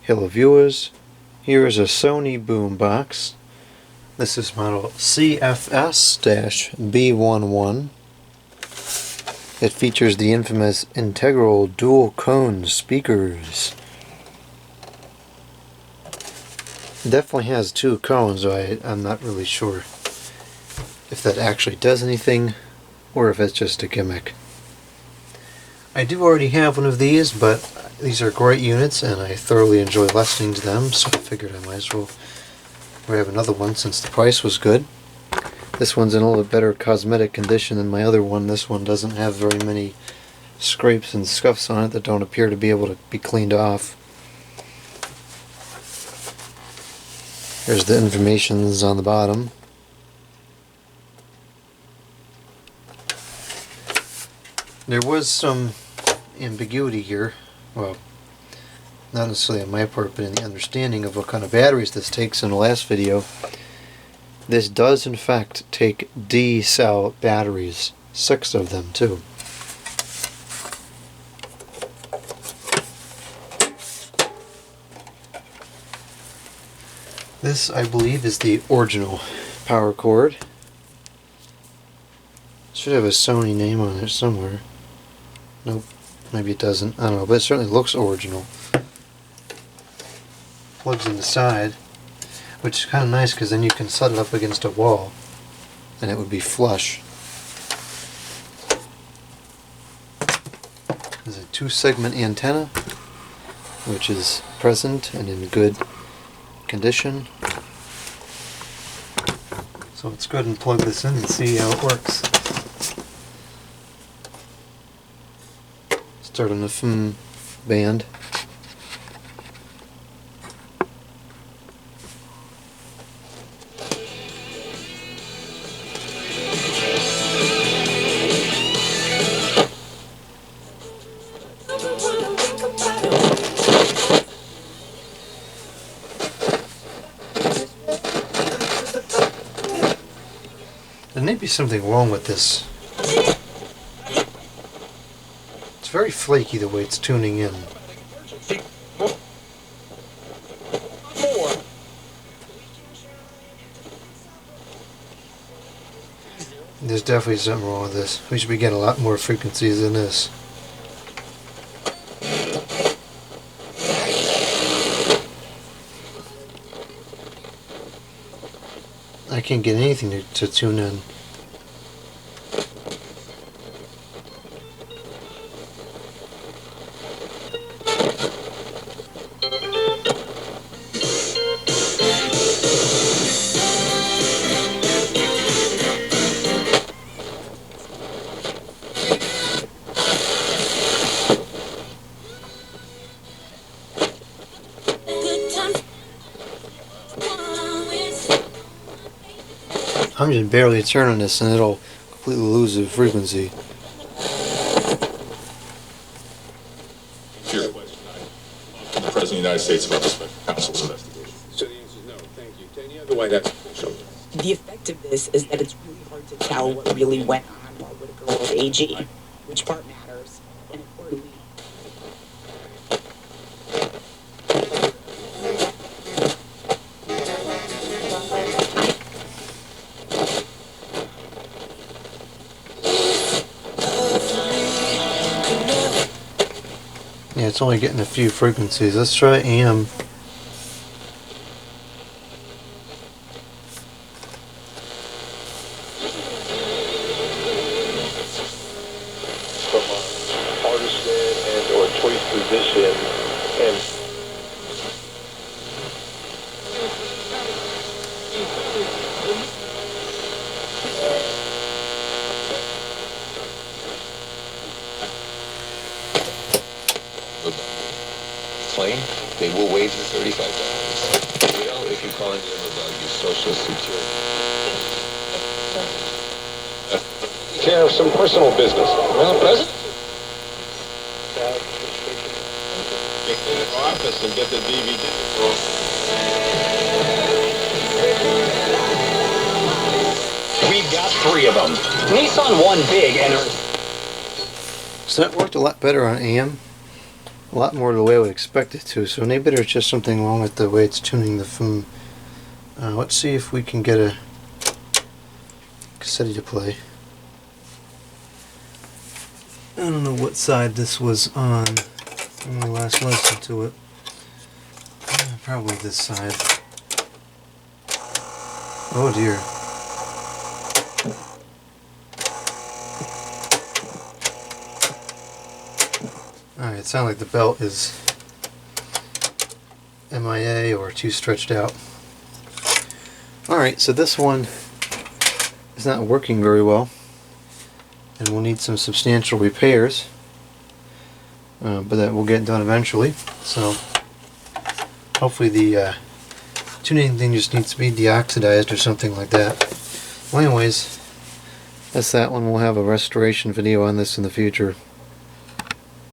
Hello viewers, here is a Sony boombox. This is model CFS-B11. It features the infamous integral dual cone speakers. It definitely has two cones, so I'm not really sure if that actually does anything or if it's just a gimmick. I do already have one of these, but these are great units and I thoroughly enjoy listening to them, so I figured I might as well grab another one since the price was good. This one's in a little bit better cosmetic condition than my other one. This one doesn't have very many scrapes and scuffs on it that don't appear to be able to be cleaned off. There's the informations on the bottom. There was some ambiguity here, well, not necessarily on my part, but in the understanding of what kind of batteries this takes in the last video. This does in fact take D cell batteries, 6 of them too. This, I believe, is the original power cord. Should have a Sony name on it somewhere. Nope. Maybe it doesn't. I don't know, but it certainly looks original. Plugs in the side, which is kind of nice because then you can set it up against a wall and it would be flush. There's a 2-segment antenna, which is present and in good condition. So let's go ahead and plug this in and see how it works. Start on the FM band. There may be something wrong with this. It's very flaky the way it's tuning in. There's definitely something wrong with this. We should be getting a lot more frequencies than this. I can't get anything to tune in. I'm just barely turning this and it'll completely lose the frequency. The President of the United States about the Special Counsel's investigation. So the answer is no, thank you. To any other way, that's official. The effect of this is that it's really hard to tell what really went on while Whitaker was AG, which part matters, and importantly, yeah, it's only getting a few frequencies. Let's try AM. From a partisan and or choice position, and Claim they will waive the $35. Well, if you're calling them about your social security. care of some personal business. Well, President? Get in the office and get the DVD. We've got 3 of them. Nissan won big and... So that worked a lot better on AM. a lot more the way I would expect it to, so maybe there's just something wrong with the way it's tuning the phone. Let's see if we can get a cassette to play. I don't know what side this was on when we last listened to it. Probably this side. Oh dear. Alright, it sounds like the belt is MIA or too stretched out. Alright, so this one is not working very well, and we'll need some substantial repairs, but that will get done eventually. So hopefully the tuning thing just needs to be deoxidized or something like that. Well, anyways, that's that one. We'll have a restoration video on this in the future.